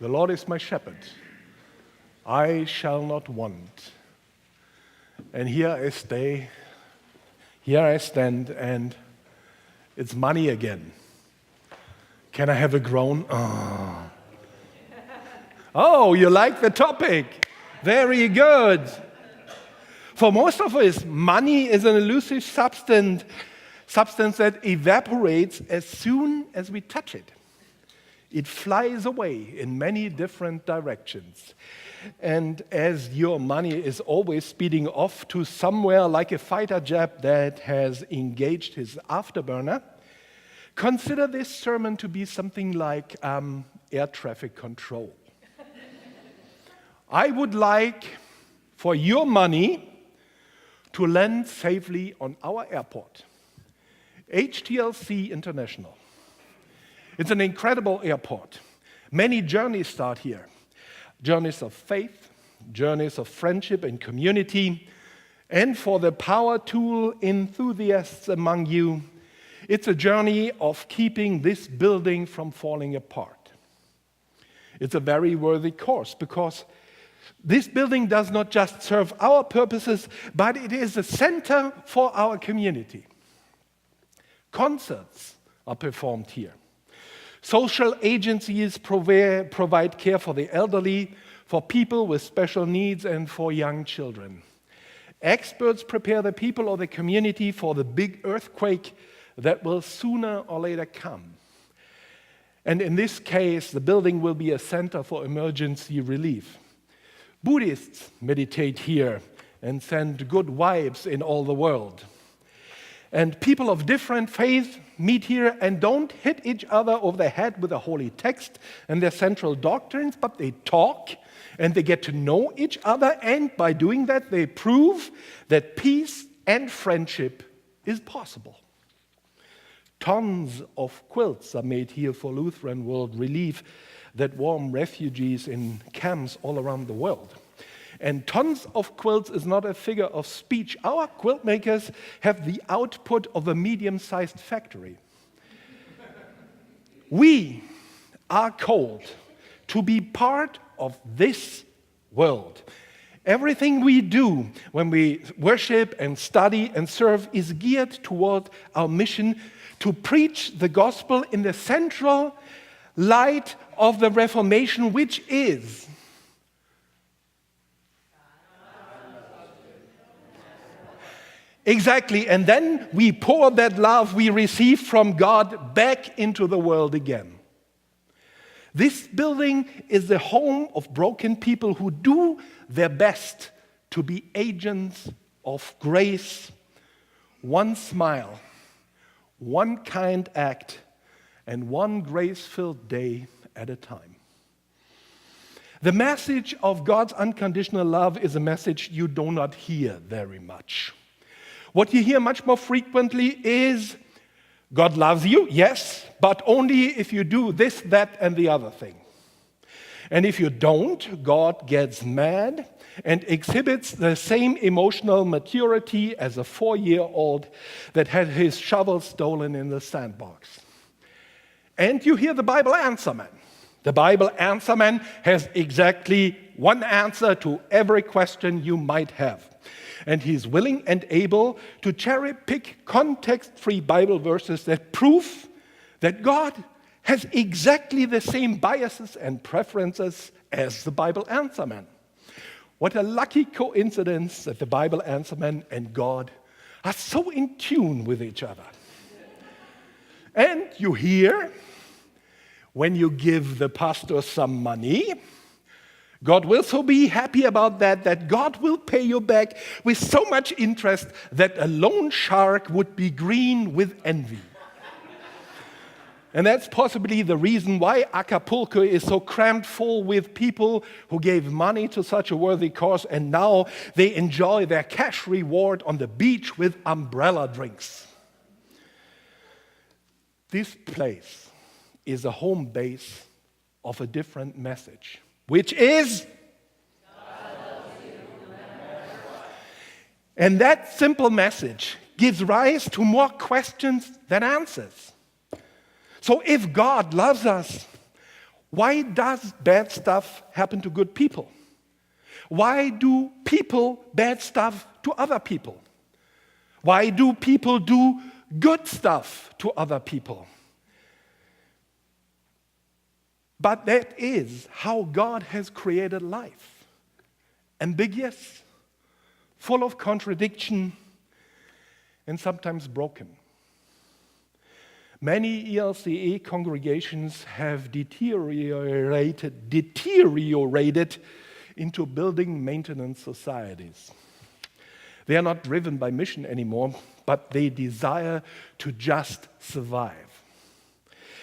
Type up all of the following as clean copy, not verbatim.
The Lord is my shepherd. I shall not want. And here I stand, and it's money again. Can I have a groan? Oh, you like the topic. Very good. For most of us, money is an elusive substance that evaporates as soon as we touch it. It flies away in many different directions. And as your money is always speeding off to somewhere like a fighter jet that has engaged his afterburner, consider this sermon to be something like air traffic control. I would like for your money to land safely on our airport, HTLC International. It's an incredible airport. Many journeys start here. Journeys of faith, journeys of friendship and community, and for the power tool enthusiasts among you, it's a journey of keeping this building from falling apart. It's a very worthy course because this building does not just serve our purposes, but it is a center for our community. Concerts are performed here. Social agencies provide care for the elderly, for people with special needs, and for young children. Experts prepare the people of the community for the big earthquake that will sooner or later come. And in this case, the building will be a center for emergency relief. Buddhists meditate here and send good vibes in all the world. And people of different faiths meet here and don't hit each other over the head with the holy text and their central doctrines, but they talk and they get to know each other, and by doing that, they prove that peace and friendship is possible. Tons of quilts are made here for Lutheran World Relief that warm refugees in camps all around the world. And tons of quilts is not a figure of speech. Our quilt makers have the output of a medium-sized factory. We are called to be part of this world. Everything we do when we worship and study and serve is geared toward our mission to preach the gospel in the central light of the Reformation, which is exactly, and then we pour that love we receive from God back into the world again. This building is the home of broken people who do their best to be agents of grace. One smile, one kind act, and one grace-filled day at a time. The message of God's unconditional love is a message you do not hear very much. What you hear much more frequently is, God loves you, yes, but only if you do this, that, and the other thing. And if you don't, God gets mad and exhibits the same emotional maturity as a 4-year-old that had his shovel stolen in the sandbox. And you hear the Bible answer man. The Bible answer man has exactly one answer to every question you might have. And he's willing and able to cherry-pick context-free Bible verses that prove that God has exactly the same biases and preferences as the Bible answer man. What a lucky coincidence that the Bible answer man and God are so in tune with each other. And you hear, when you give the pastor some money, God will so be happy about that God will pay you back with so much interest that a loan shark would be green with envy. And that's possibly the reason why Acapulco is so crammed full with people who gave money to such a worthy cause, and now they enjoy their cash reward on the beach with umbrella drinks. This place is a home base of a different message, which is, and that simple message gives rise to more questions than answers. So if God loves us, Why does bad stuff happen to good people? Why do people bad stuff to other people? Why do people do good stuff to other people? But that is how God has created life. Ambiguous, full of contradiction, and sometimes broken. Many ELCA congregations have deteriorated into building maintenance societies. They are not driven by mission anymore, but they desire to just survive.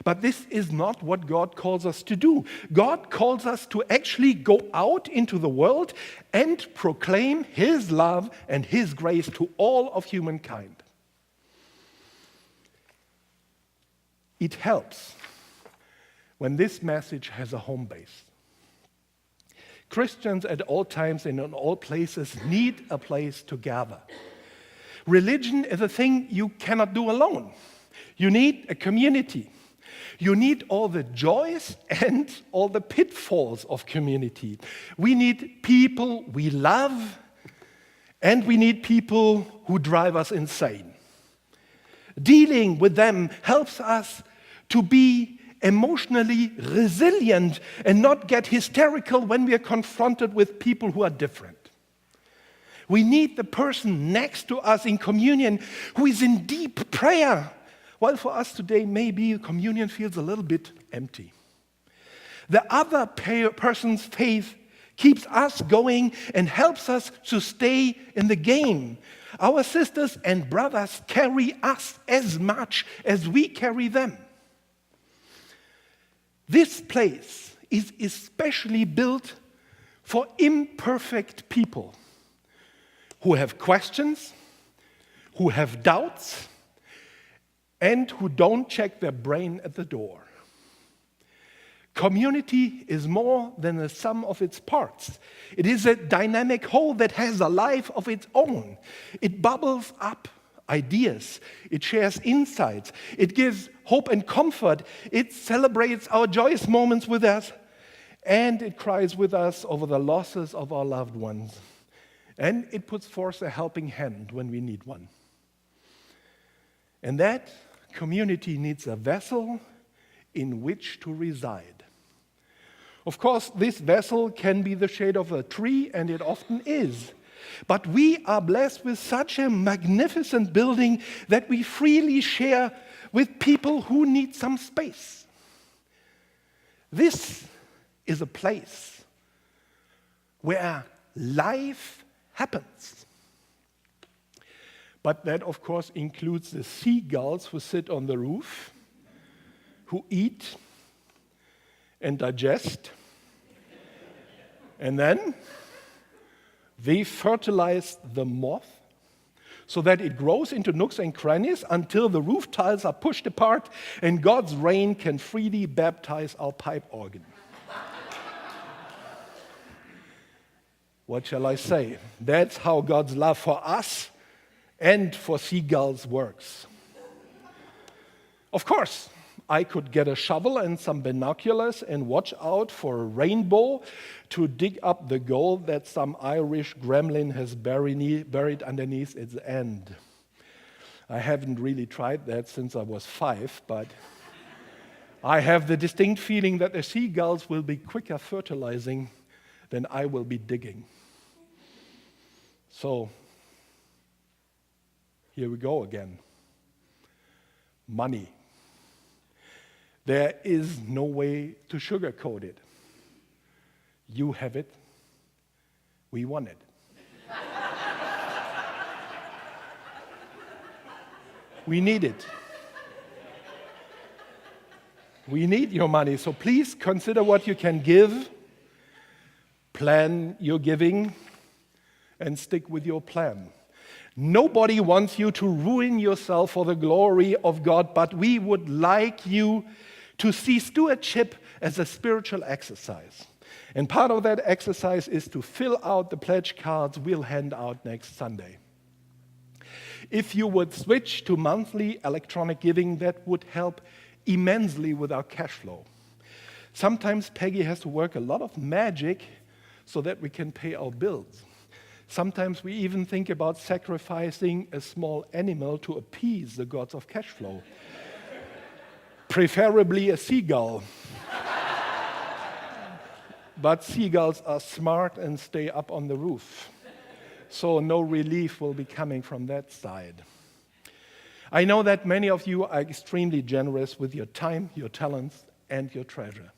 But this is not what God calls us to do. God calls us to actually go out into the world and proclaim His love and His grace to all of humankind. It helps when this message has a home base. Christians at all times and in all places need a place to gather. Religion is a thing you cannot do alone. You need a community. You need all the joys and all the pitfalls of community. We need people we love, and we need people who drive us insane. Dealing with them helps us to be emotionally resilient and not get hysterical when we are confronted with people who are different. We need the person next to us in communion who is in deep prayer. While for us today, maybe communion feels a little bit empty. The other person's faith keeps us going and helps us to stay in the game. Our sisters and brothers carry us as much as we carry them. This place is especially built for imperfect people who have questions, who have doubts, and who don't check their brain at the door. Community is more than the sum of its parts. It is a dynamic whole that has a life of its own. It bubbles up ideas. It shares insights. It gives hope and comfort. It celebrates our joyous moments with us. And it cries with us over the losses of our loved ones. And it puts forth a helping hand when we need one. And that community needs a vessel in which to reside. Of course, this vessel can be the shade of a tree, and it often is. But we are blessed with such a magnificent building that we freely share with people who need some space. This is a place where life happens. But that, of course, includes the seagulls who sit on the roof, who eat and digest, and then they fertilize the moth so that it grows into nooks and crannies until the roof tiles are pushed apart and God's rain can freely baptize our pipe organ. What shall I say? That's how God's love for us and for seagulls works. Of course, I could get a shovel and some binoculars and watch out for a rainbow to dig up the gold that some Irish gremlin has buried underneath its end. I haven't really tried that since I was 5, but I have the distinct feeling that the seagulls will be quicker fertilizing than I will be digging. So, here we go again. Money. There is no way to sugarcoat it. You have it. We want it. We need it. We need your money, so please consider what you can give, plan your giving, and stick with your plan. Nobody wants you to ruin yourself for the glory of God, but we would like you to see stewardship as a spiritual exercise. And part of that exercise is to fill out the pledge cards we'll hand out next Sunday. If you would switch to monthly electronic giving, that would help immensely with our cash flow. Sometimes Peggy has to work a lot of magic so that we can pay our bills. Sometimes we even think about sacrificing a small animal to appease the gods of cash flow, preferably a seagull. But seagulls are smart and stay up on the roof, so no relief will be coming from that side. I know that many of you are extremely generous with your time, your talents, and your treasure.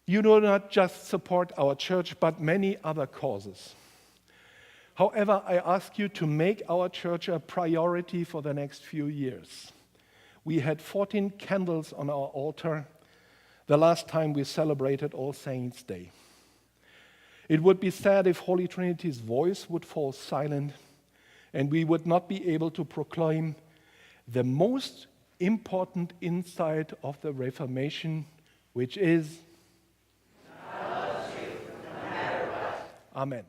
You do not just support our church, but many other causes. However, I ask you to make our church a priority for the next few years. We had 14 candles on our altar the last time we celebrated All Saints' Day. It would be sad if Holy Trinity's voice would fall silent and we would not be able to proclaim the most important insight of the Reformation, which is, I love you no matter what. Amen.